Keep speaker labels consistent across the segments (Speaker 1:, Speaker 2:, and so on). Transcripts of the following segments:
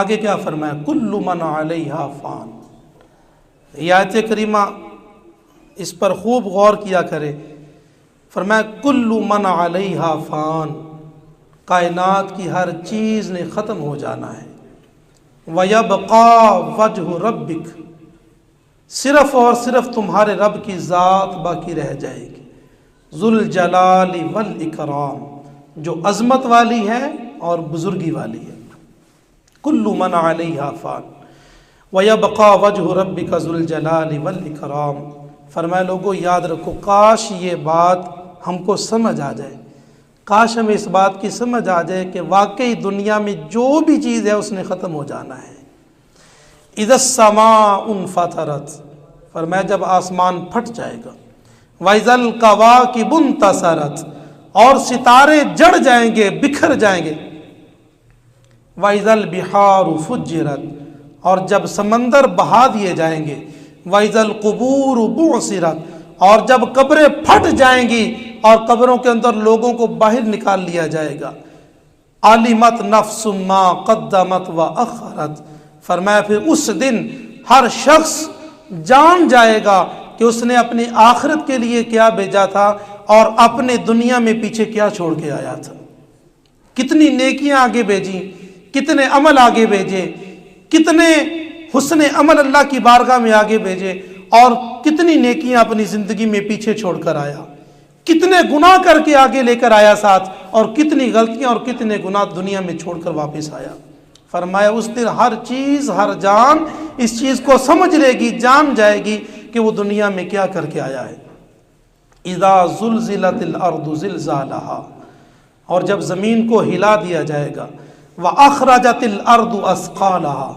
Speaker 1: آگے کیا فرمایا؟ کل من علیہا فان. یہ آیت کریمہ اس پر خوب غور کیا کرے. فرمایا کل من علیہا فان، کائنات کی ہر چیز نے ختم ہو جانا ہے. وَيَبْقَى وَجْهُ رَبِّكَ، صرف اور صرف تمہارے رب کی ذات باقی رہ جائے گی. ذو الجلال والاکرام، جو عظمت والی ہے اور بزرگی والی ہے. کل من علیہا فان وَيَبْقَى وَجْهُ رَبِّكَ ذو الجلال والاکرام. فرمایا لوگوں یاد رکھو، کاش یہ بات ہم کو سمجھ آ جائے، کاش ہمیں اس بات کی سمجھ آ جائے کہ واقعی دنیا میں جو بھی چیز ہے اس نے ختم ہو جانا ہے. اذا السماء انفطرت، فرمایا جب آسمان پھٹ جائے گا. واذا الکواکب انتثرت، اور ستارے جڑ جائیں گے، بکھر جائیں گے. واذا البحار فجرت، اور جب سمندر بہا دیے جائیں گے. واذا القبور بعثرت، اور جب قبریں پھٹ جائیں گی اور قبروں کے اندر لوگوں کو باہر نکال لیا جائے گا. علمت نفس ما قدمت واخرت، فرمایا پھر اس دن ہر شخص جان جائے گا کہ اس نے اپنی آخرت کے لیے کیا بھیجا تھا اور اپنے دنیا میں پیچھے کیا چھوڑ کے آیا تھا. کتنی نیکیاں آگے بھیجیں، کتنے عمل آگے بھیجے، کتنے حسن عمل اللہ کی بارگاہ میں آگے بھیجے، اور کتنی نیکیاں اپنی زندگی میں پیچھے چھوڑ کر آیا، کتنے گناہ کر کے آگے لے کر آیا ساتھ، اور کتنی غلطیاں اور کتنے گناہ دنیا میں چھوڑ کر واپس آیا. فرمایا اس دن ہر چیز، ہر جان اس چیز کو سمجھ لے گی، جان جائے گی کہ وہ دنیا میں کیا کر کے آیا ہے. اذا زلزلت الارض زلزالہا، اور جب زمین کو ہلا دیا جائے گا. واخرجت الارض اثقالہا،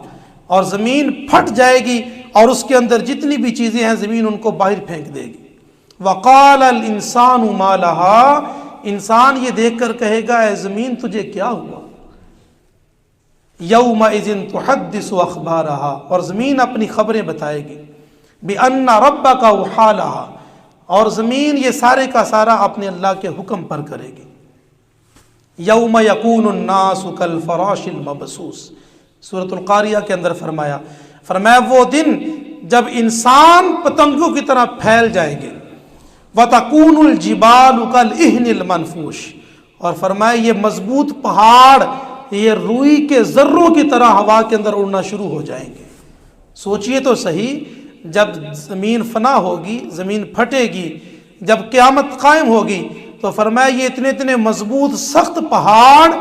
Speaker 1: اور زمین پھٹ جائے گی اور اس کے اندر جتنی بھی چیزیں ہیں زمین ان کو باہر پھینک دے گی. وقال الانسان ما لہا، انسان یہ دیکھ کر کہے گا اے زمین تجھے کیا ہوا. یومئذ تحدث اخبارہا، اور زمین اپنی خبریں بتائے گی. بان ربک اوحی لہا، اور زمین یہ سارے کا سارا اپنے اللہ کے حکم پر کرے گی. یوم یکون الناس کالفراش المبثوث، سورۃ القاریہ کے اندر فرمایا وہ دن جب انسان پتنگوں کی طرح پھیل جائیں گے. وَتَكُونُ الْجِبَالُ كَالْإِهْنِ الْمَنْفُوشِ، اور فرمایا یہ مضبوط پہاڑ یہ روئی کے ذروں کی طرح ہوا کے اندر اڑنا شروع ہو جائیں گے. سوچئے تو صحیح، جب زمین فنا ہوگی، زمین پھٹے گی، جب قیامت قائم ہوگی، تو فرمایا یہ اتنے اتنے مضبوط سخت پہاڑ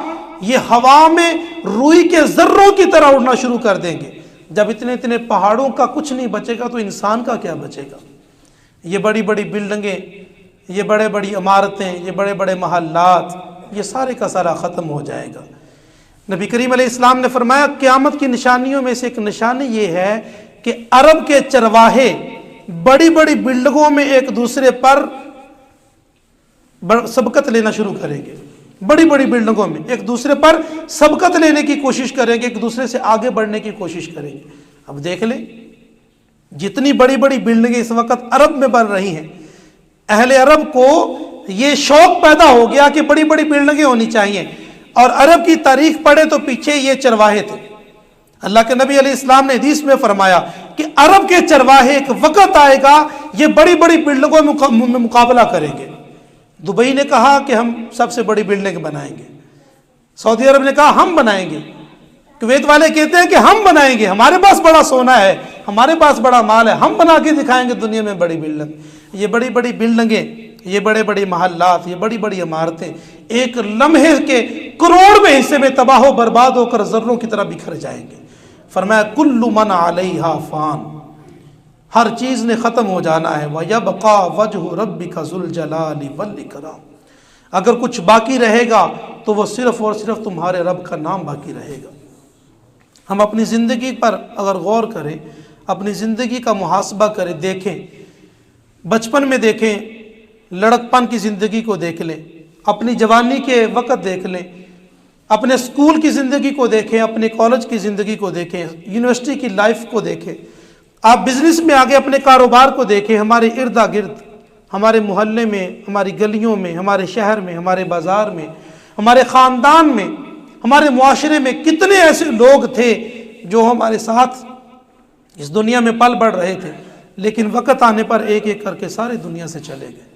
Speaker 1: یہ ہوا میں روئی کے ذروں کی طرح اڑنا شروع کر دیں گے. جب اتنے اتنے پہاڑوں کا کچھ نہیں بچے گا تو انسان کا کیا بچے گا؟ یہ بڑی بڑی بلڈنگیں، یہ بڑے بڑی عمارتیں، یہ بڑے بڑے محلات، یہ سارے کا سارا ختم ہو جائے گا. نبی کریم علیہ السلام نے فرمایا قیامت کی نشانیوں میں سے ایک نشانی یہ ہے کہ عرب کے چرواہے بڑی بڑی بلڈنگوں میں ایک دوسرے پر سبقت لینا شروع کریں گے. بڑی بڑی بلڈنگوں میں ایک دوسرے پر سبقت لینے کی کوشش کریں گے، ایک دوسرے سے آگے بڑھنے کی کوشش کریں گے. اب دیکھ لیں جتنی بڑی بڑی بلڈنگیں اس وقت عرب میں بن رہی ہیں، اہل عرب کو یہ شوق پیدا ہو گیا کہ بڑی بڑی بلڈنگیں ہونی چاہیے. اور عرب کی تاریخ پڑھے تو پیچھے یہ چرواہے تھے. اللہ کے نبی علیہ السلام نے حدیث میں فرمایا کہ عرب کے چرواہے ایک وقت آئے گا یہ بڑی بڑی بلڈنگوں میں مقابلہ کریں گے. دبئی نے کہا کہ ہم سب سے بڑی بلڈنگ بنائیں گے، سعودی عرب نے کہا ہم بنائیں گے، کویت والے کہتے ہیں کہ ہم بنائیں گے، ہمارے پاس بڑا سونا ہے، ہمارے پاس بڑا مال ہے، ہم بنا کے دکھائیں گے دنیا میں بڑی بلڈنگ. یہ بڑی بڑی بلڈنگیں، یہ بڑے بڑے محلات، یہ بڑی بڑی عمارتیں ایک لمحے کے کروڑویں حصے میں تباہ و برباد ہو کر ذروں کی طرح بکھر جائیں گے. فرمایا کل من علیہا فان، ہر چیز نے ختم ہو جانا ہے. وَيَبْقَى وَجْهُ رَبِّكَ ذُو الْجَلَالِ وَالْإِكْرَامِ، اگر کچھ باقی رہے گا تو وہ صرف اور صرف تمہارے رب کا نام باقی رہے گا. ہم اپنی زندگی پر اگر غور کریں، اپنی زندگی کا محاسبہ کریں، دیکھیں، بچپن میں دیکھیں، لڑکپن کی زندگی کو دیکھ لیں، اپنی جوانی کے وقت دیکھ لیں، اپنے اسکول کی زندگی کو دیکھیں، اپنے کالج کی زندگی کو دیکھیں، یونیورسٹی کی لائف کو دیکھیں، آپ بزنس میں آگے اپنے کاروبار کو دیکھیں، ہمارے ارد گرد، ہمارے محلے میں، ہماری گلیوں میں، ہمارے شہر میں، ہمارے بازار میں، ہمارے خاندان میں، ہمارے معاشرے میں کتنے ایسے لوگ تھے جو ہمارے ساتھ اس دنیا میں پل بڑھ رہے تھے، لیکن وقت آنے پر ایک ایک کر کے سارے دنیا سے چلے گئے.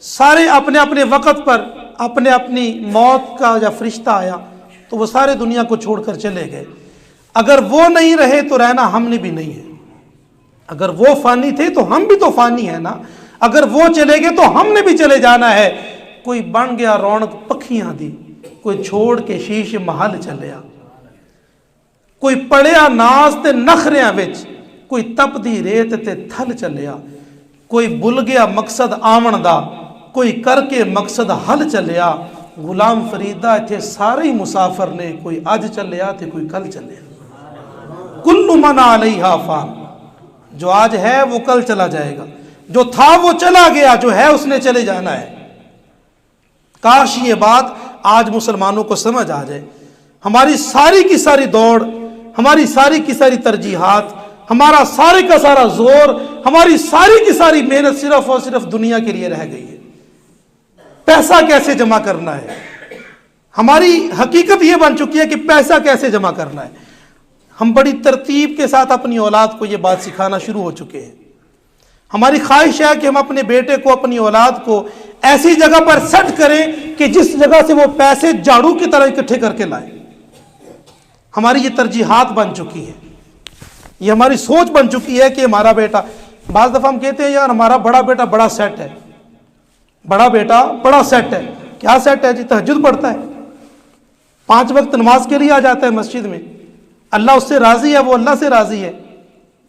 Speaker 1: سارے اپنے اپنے وقت پر اپنے اپنی موت کا جب فرشتہ آیا تو وہ سارے دنیا کو چھوڑ کر چلے گئے. اگر وہ نہیں رہے تو رہنا ہم نے بھی نہیں ہے. اگر وہ فانی تھے تو ہم بھی تو فانی ہیں نا. اگر وہ چلے گئے تو ہم نے بھی چلے جانا ہے. کوئی بن گیا رونق پکھیاں دی، کوئی چھوڑ کے شیش محل چلیا. کوئی پڑیا ناز تے نخریاں وچ، کوئی تپ دی ریت تے تھل چلیا. کوئی بھل گیا مقصد آمن دا، کوئی کر کے مقصد حل چلیا. غلام فریدا اتھے سارے ہی مسافر نے، کوئی اج چلیا تے کوئی کل چلیا. کل من علیہا فان، جو آج ہے وہ کل چلا جائے گا، جو تھا وہ چلا گیا، جو ہے اس نے چلے جانا ہے. کاش یہ بات آج مسلمانوں کو سمجھ آ جائے. ہماری ساری کی ساری دوڑ، ہماری ساری کی ساری ترجیحات، ہمارا سارے کا سارا زور، ہماری ساری کی ساری محنت صرف اور صرف دنیا کے لیے رہ گئی ہے. پیسہ کیسے جمع کرنا ہے، ہماری حقیقت یہ بن چکی ہے کہ پیسہ کیسے جمع کرنا ہے. ہم بڑی ترتیب کے ساتھ اپنی اولاد کو یہ بات سکھانا شروع ہو چکے ہیں. ہماری خواہش ہے کہ ہم اپنے بیٹے کو، اپنی اولاد کو ایسی جگہ پر سیٹ کریں کہ جس جگہ سے وہ پیسے جھاڑو کی طرح اکٹھے کر کے لائیں. ہماری یہ ترجیحات بن چکی ہے، یہ ہماری سوچ بن چکی ہے کہ ہمارا بیٹا، بعض دفعہ ہم کہتے ہیں یار ہمارا بڑا بیٹا بڑا سیٹ ہے، بڑا بیٹا بڑا سیٹ ہے. کیا سیٹ ہے جی؟ تہجد پڑھتا ہے، 5 وقت نماز کے لیے آ جاتا ہے مسجد میں، اللہ اس سے راضی ہے، وہ اللہ سے راضی ہے.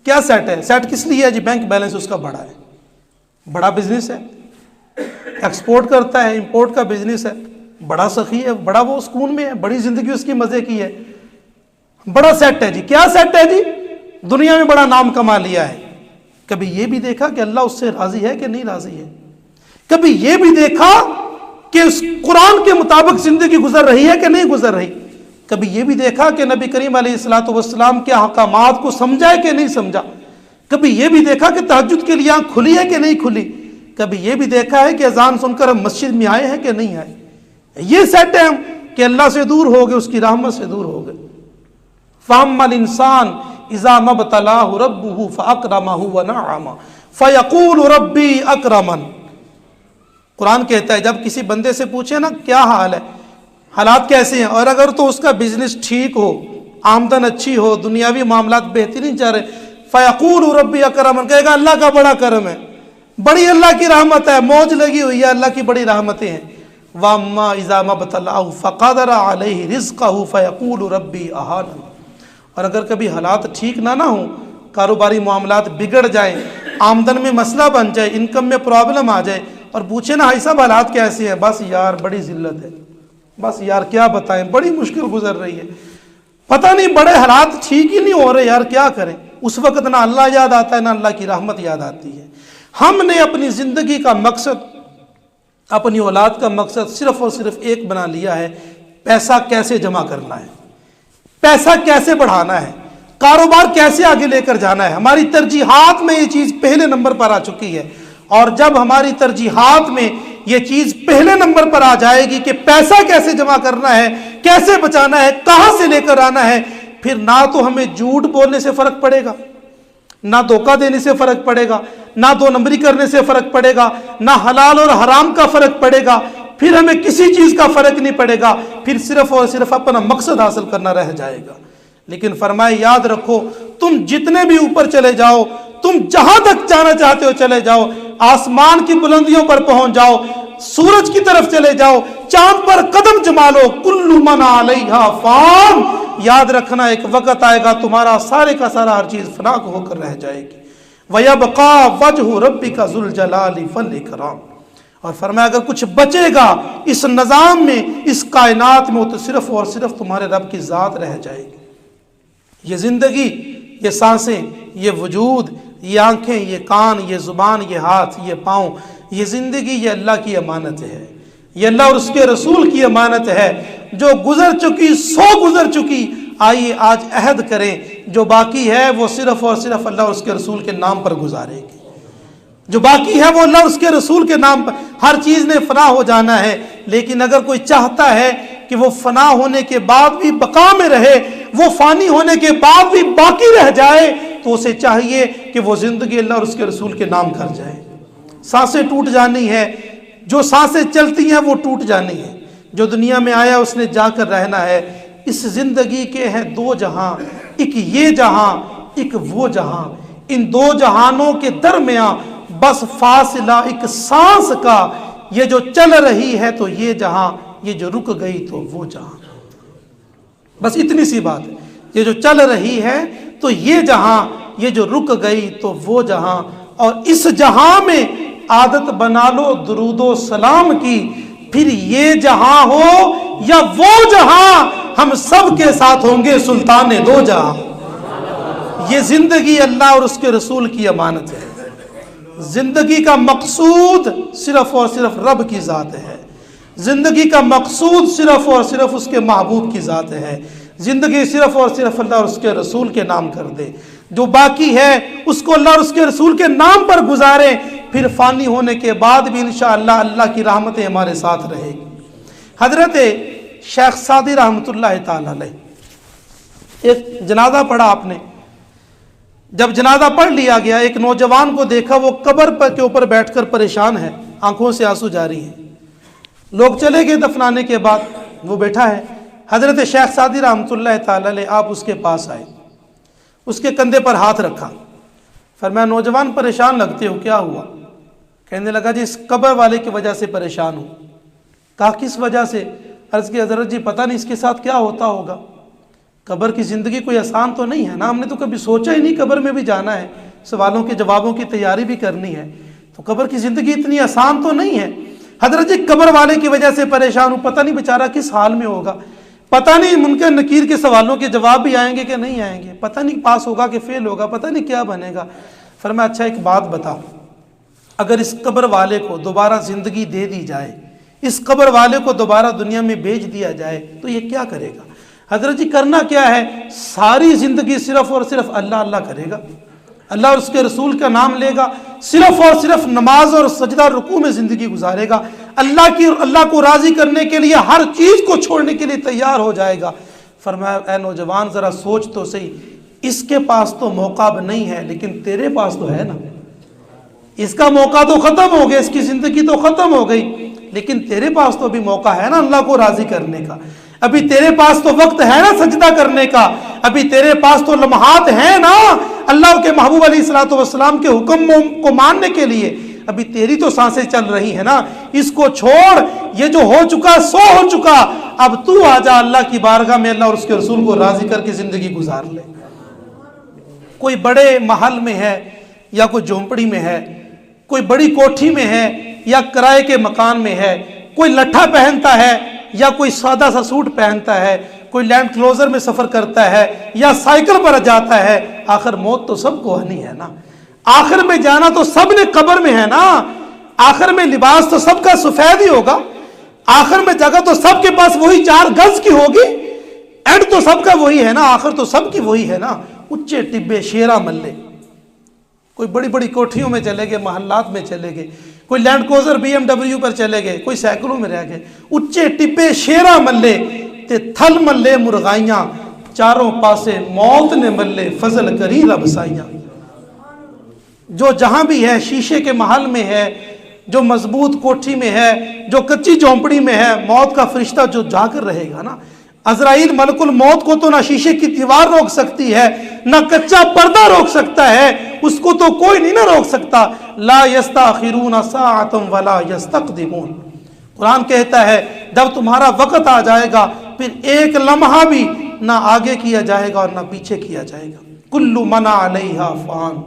Speaker 1: کیا سیٹ ہے؟ سیٹ کس لیے ہے جی؟ بینک بیلنس اس کا بڑا ہے، بڑا بزنس ہے، ایکسپورٹ کرتا ہے، امپورٹ کا بزنس ہے، بڑا سخی ہے، بڑا وہ سکون میں ہے، بڑی زندگی اس کی مزے کی ہے، بڑا سیٹ ہے جی. کیا سیٹ ہے جی؟ دنیا میں بڑا نام کما لیا ہے. کبھی یہ بھی دیکھا کہ اللہ اس سے راضی ہے کہ نہیں راضی ہے؟ کبھی یہ بھی دیکھا کہ اس قرآن کے مطابق زندگی گزر رہی ہے کہ نہیں گزر رہی؟ کبھی یہ بھی دیکھا کہ نبی کریم علیہ الصلوۃ والسلام کے احکامات کو سمجھا ہے کہ نہیں سمجھا؟ کبھی یہ بھی دیکھا کہ تہجد کے لیے آنکھ کھلی ہے کہ نہیں کھلی؟ کبھی یہ بھی دیکھا ہے کہ اذان سن کر ہم مسجد میں آئے ہیں کہ نہیں آئے؟ یہ سیٹ ہے ہم کہ اللہ سے دور ہو گئے، اس کی رحمت سے دور ہو گئے. فَأَمَّا الْإِنسَانُ إِذَا مَا ابْتَلَاهُ رَبُّهُ فَأَكْرَمَهُ وَنَعَّمَهُ فَيَقُولُ رَبِّي أَكْرَمَنِ. قرآن کہتا ہے جب کسی بندے سے پوچھے نا کیا حال ہے، حالات کیسے ہیں، اور اگر تو اس کا بزنس ٹھیک ہو، آمدن اچھی ہو، دنیاوی معاملات بہترین چل رہے، فَيَقُولُ رَبِّي أَكْرَمَنِ، کہے گا اللہ کا بڑا کرم ہے، بڑی اللہ کی رحمت ہے، موج لگی ہوئی ہے، اللہ کی بڑی رحمتیں ہیں. وَأَمَّا إِذَا مَا ابْتَلَاهُ فَقَدَرَ عَلَيْهِ رِزْقَهُ فَيَقُولُ رَبِّي أَهَانَنِ. اور اگر کبھی حالات ٹھیک نہ ہوں، کاروباری معاملات بگڑ جائیں، آمدن میں مسئلہ بن جائے، انکم میں پرابلم آ جائے، اور پوچھے نا بھائی صاحب حالات کیسے ہیں، بس یار بڑی ذلت ہے، بس یار کیا بتائیں بڑی مشکل گزر رہی ہے، پتہ نہیں بڑے حالات ٹھیک ہی نہیں ہو رہے یار کیا کریں. اس وقت نہ اللہ یاد آتا ہے نہ اللہ کی رحمت یاد آتی ہے. ہم نے اپنی زندگی کا مقصد، اپنی اولاد کا مقصد صرف اور صرف ایک بنا لیا ہے، پیسہ کیسے جمع کرنا ہے، پیسہ کیسے بڑھانا ہے، کاروبار کیسے آگے لے کر جانا ہے. ہماری ترجیحات میں یہ چیز پہلے نمبر پر آ چکی ہے. اور جب ہماری ترجیحات میں یہ چیز پہلے نمبر پر آ جائے گی کہ پیسہ کیسے جمع کرنا ہے، کیسے بچانا ہے، کہاں سے لے کر آنا ہے، پھر نہ تو ہمیں جھوٹ بولنے سے فرق پڑے گا، نہ دھوکہ دینے سے فرق پڑے گا، نہ 2 نمبری کرنے سے فرق پڑے گا، نہ حلال اور حرام کا فرق پڑے گا، پھر ہمیں کسی چیز کا فرق نہیں پڑے گا، پھر صرف اور صرف اپنا مقصد حاصل کرنا رہ جائے گا. لیکن فرمائے یاد رکھو تم جتنے بھی اوپر چلے جاؤ، تم جہاں تک جانا چاہتے ہو چلے جاؤ، آسمان کی بلندیوں پر پہنچ جاؤ، سورج کی طرف چلے جاؤ، چاند پر قدم جما لو، کل من علیہا فان. یاد رکھنا ایک وقت آئے گا تمہارا سارے کا سارا ہر چیز فنا ہو کر رہ جائے گی. وَيَبْقَى وَجْهُ رَبِّكَ ذُو الْجَلَالِ وَالْإِكْرَامِ. اور فرمایا اگر کچھ بچے گا اس نظام میں، اس کائنات میں، تو صرف اور صرف تمہارے رب کی ذات رہ جائے گی. یہ زندگی، یہ سانسیں، یہ وجود، یہ آنکھیں، یہ کان، یہ زبان، یہ ہاتھ، یہ پاؤں، یہ زندگی یہ اللہ کی امانت ہے، یہ اللہ اور اس کے رسول کی امانت ہے. جو گزر چکی 100 گزر چکی، آئیے آج عہد کریں جو باقی ہے وہ صرف اور صرف اللہ اور اس کے رسول کے نام پر گزارے گی. جو باقی ہے وہ اللہ اور اس کے رسول کے نام پر. ہر چیز نے فنا ہو جانا ہے، لیکن اگر کوئی چاہتا ہے کہ کہ وہ فنا ہونے کے بعد بھی بقا میں رہے، وہ فانی ہونے کے بعد بھی باقی رہ جائے، تو اسے چاہیے کہ وہ زندگی اللہ اور اس کے رسول کے نام کر جائے۔ سانسیں ٹوٹ جانی ہے، جو سانسیں چلتی ہیں وہ ٹوٹ جانی ہے، جو دنیا میں آیا اس نے جا کر رہنا ہے۔ اس زندگی کے ہیں دو جہاں، ایک یہ جہاں ایک وہ جہاں، ان دو جہانوں کے درمیان بس فاصلہ ایک سانس کا، یہ جو چل رہی ہے تو یہ جہاں، یہ جو رک گئی تو وہ جہاں۔ بس اتنی سی بات ہے، یہ جو چل رہی ہے تو یہ جہاں، یہ جو رک گئی تو وہ جہاں، اور اس جہاں میں عادت بنا لو درود و سلام کی، پھر یہ جہاں ہو یا وہ جہاں، ہم سب کے ساتھ ہوں گے سلطان دو جہاں۔ یہ زندگی اللہ اور اس کے رسول کی امانت ہے۔ زندگی کا مقصود صرف اور صرف رب کی ذات ہے، زندگی کا مقصود صرف اور صرف اس کے محبوب کی ذات ہے، زندگی صرف اور صرف اللہ اور اس کے رسول کے نام کر دے، جو باقی ہے اس کو اللہ اور اس کے رسول کے نام پر گزاریں، پھر فانی ہونے کے بعد بھی انشاءاللہ اللہ کی رحمتیں ہمارے ساتھ رہے گی۔ حضرت شیخ سعدی رحمۃ اللہ تعالی علیہ، ایک جنازہ پڑھا آپ نے، جب جنازہ پڑھ لیا گیا ایک نوجوان کو دیکھا وہ قبر کے اوپر بیٹھ کر پریشان ہے، آنکھوں سے آنسو جاری ہیں، لوگ چلے گئے دفنانے کے بعد، وہ بیٹھا ہے۔ حضرت شیخ سعدی رحمۃ اللہ تعالی علیہ آپ اس کے پاس آئے، اس کے کندھے پر ہاتھ رکھا، فرمایا نوجوان پریشان لگتے ہو، کیا ہوا؟ کہنے لگا جی اس قبر والے کی وجہ سے پریشان ہوں۔ کہا کس وجہ سے؟ عرض کی حضرت جی پتہ نہیں اس کے ساتھ کیا ہوتا ہوگا، قبر کی زندگی کوئی آسان تو نہیں ہے نا، ہم نے تو کبھی سوچا ہی نہیں قبر میں بھی جانا ہے، سوالوں کے جوابوں کی تیاری بھی کرنی ہے، تو قبر کی زندگی اتنی آسان تو نہیں ہے۔ حضرت جی قبر والے کی وجہ سے پریشان ہوں، پتہ نہیں بیچارہ کس حال میں ہوگا، پتہ نہیں منکر نکیر کے سوالوں کے جواب بھی آئیں گے کہ نہیں آئیں گے، پتہ نہیں پاس ہوگا کہ فیل ہوگا، پتہ نہیں کیا بنے گا۔ فرمایا اچھا ایک بات بتاؤ، اگر اس قبر والے کو دوبارہ زندگی دے دی جائے، اس قبر والے کو دوبارہ دنیا میں بھیج دیا جائے تو یہ کیا کرے گا؟ حضرت جی کرنا کیا ہے؟ ساری زندگی صرف اور صرف اللہ اللہ کرے گا، اللہ اور اس کے رسول کا نام لے گا، صرف اور صرف نماز اور سجدہ رکوع میں زندگی گزارے گا، اللہ کو راضی کرنے کے لیے ہر چیز کو چھوڑنے کے لیے تیار ہو جائے گا۔ فرمایا اے نوجوان ذرا سوچ تو صحیح، اس کے پاس تو موقع اب نہیں ہے لیکن تیرے پاس تو ہے نا، اس کا موقع تو ختم ہو گیا، اس کی زندگی تو ختم ہو گئی، لیکن تیرے پاس تو بھی موقع ہے نا اللہ کو راضی کرنے کا، ابھی تیرے پاس تو وقت ہے نا سجدہ کرنے کا، ابھی تیرے پاس تو لمحات ہیں نا اللہ کے محبوب علیہ الصلوۃ والسلام کے حکم کو ماننے کے لیے، ابھی تیری تو سانسیں چل رہی ہیں نا، اس کو چھوڑ، یہ جو ہو چکا سو ہو چکا، اب تو آ جا اللہ کی بارگاہ میں، اللہ اور اس کے رسول کو راضی کر کے زندگی گزار لے۔ کوئی بڑے محل میں ہے یا کوئی جھونپڑی میں ہے، کوئی بڑی کوٹھی میں ہے یا کرائے کے مکان میں ہے، کوئی لٹھا پہنتا ہے یا کوئی سادہ سا سوٹ پہنتا ہے، کوئی لینڈ کلوزر میں سفر کرتا ہے یا سائیکل پر جاتا ہے، آخر موت تو سب کو آنی ہے نا، آخر میں جانا تو سب نے قبر میں ہے نا، آخر میں لباس تو سب کا سفید ہی ہوگا، آخر میں جگہ تو سب کے پاس وہی 4 گز کی ہوگی، اینڈ تو سب کا وہی ہے نا، آخر تو سب کی وہی ہے نا۔ اچے ٹبے شیرہ ملے، کوئی بڑی بڑی کوٹھیوں میں چلے گئے، محلات میں چلے گئے، کوئی لینڈ کروزر BMW پر چلے گئے، کوئی سائیکلوں میں رہ گئے، اچے ٹبے شیرہ ملے تے تھل ملے مرغائیاں، چاروں پاسے موت نے ملے فضل کری رب سائیاں۔ جو جہاں بھی ہے، شیشے کے محل میں ہے، جو مضبوط کوٹھی میں ہے، جو کچی جھونپڑی میں ہے، موت کا فرشتہ جو جا کر رہے گا نا، عزرائیل ملک الموت کو تو نہ شیشے کی دیوار روک سکتی ہے، نہ کچا پردہ روک سکتا ہے، اس کو تو کوئی نہیں نہ روک سکتا۔ لا یستاخرون ساعۃ ولا یستقدمون، قرآن کہتا ہے جب تمہارا وقت آ جائے گا پھر ایک لمحہ بھی نہ آگے کیا جائے گا اور نہ پیچھے کیا جائے گا۔ کل من علیہا فان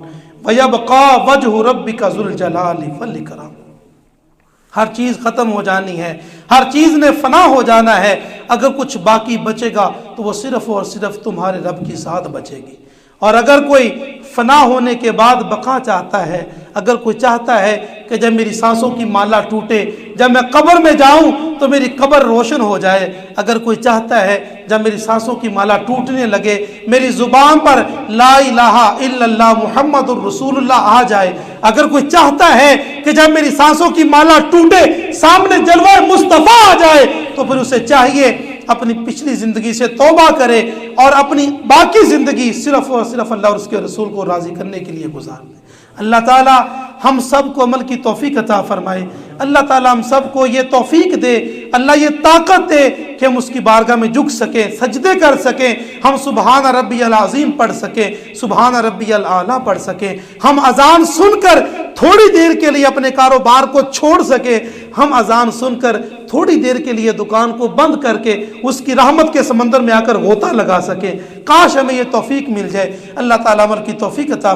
Speaker 1: ویبقى وجہ ربک ذو الجلال والاکرام، ہر چیز ختم ہو جانی ہے، ہر چیز نے فنا ہو جانا ہے، اگر کچھ باقی بچے گا تو وہ صرف اور صرف تمہارے رب کی ذات بچے گی۔ اور اگر کوئی فنا ہونے کے بعد بقا چاہتا ہے، اگر کوئی چاہتا ہے کہ جب میری سانسوں کی مالا ٹوٹے، جب میں قبر میں جاؤں تو میری قبر روشن ہو جائے، اگر کوئی چاہتا ہے جب میری سانسوں کی مالا ٹوٹنے لگے میری زبان پر لا الہ الا اللہ محمد الرسول اللہ آ جائے، اگر کوئی چاہتا ہے کہ جب میری سانسوں کی مالا ٹوٹے سامنے جلوہ مصطفیٰ آ جائے، تو پھر اسے چاہیے اپنی پچھلی زندگی سے توبہ کرے اور اپنی باقی زندگی صرف اور صرف اللہ اور اس کے رسول کو راضی کرنے کے لیے گزار دے۔ اللہ تعالی ہم سب کو عمل کی توفیق عطا فرمائے۔ اللہ تعالی ہم سب کو یہ توفیق دے، اللہ یہ طاقت دے کہ ہم اس کی بارگاہ میں جھک سکیں، سجدے کر سکیں، ہم سبحان ربی العظیم پڑھ سکیں، سبحان ربی الاعلیٰ پڑھ سکیں، ہم اذان سن کر تھوڑی دیر کے لیے اپنے کاروبار کو چھوڑ سکیں، ہم اذان سن کر تھوڑی دیر کے لیے دکان کو بند کر کے اس کی رحمت کے سمندر میں آ کر غوطہ لگا سکیں۔ کاش ہمیں یہ توفیق مل جائے۔ اللہ تعالیٰ عمل کی توفیق عطا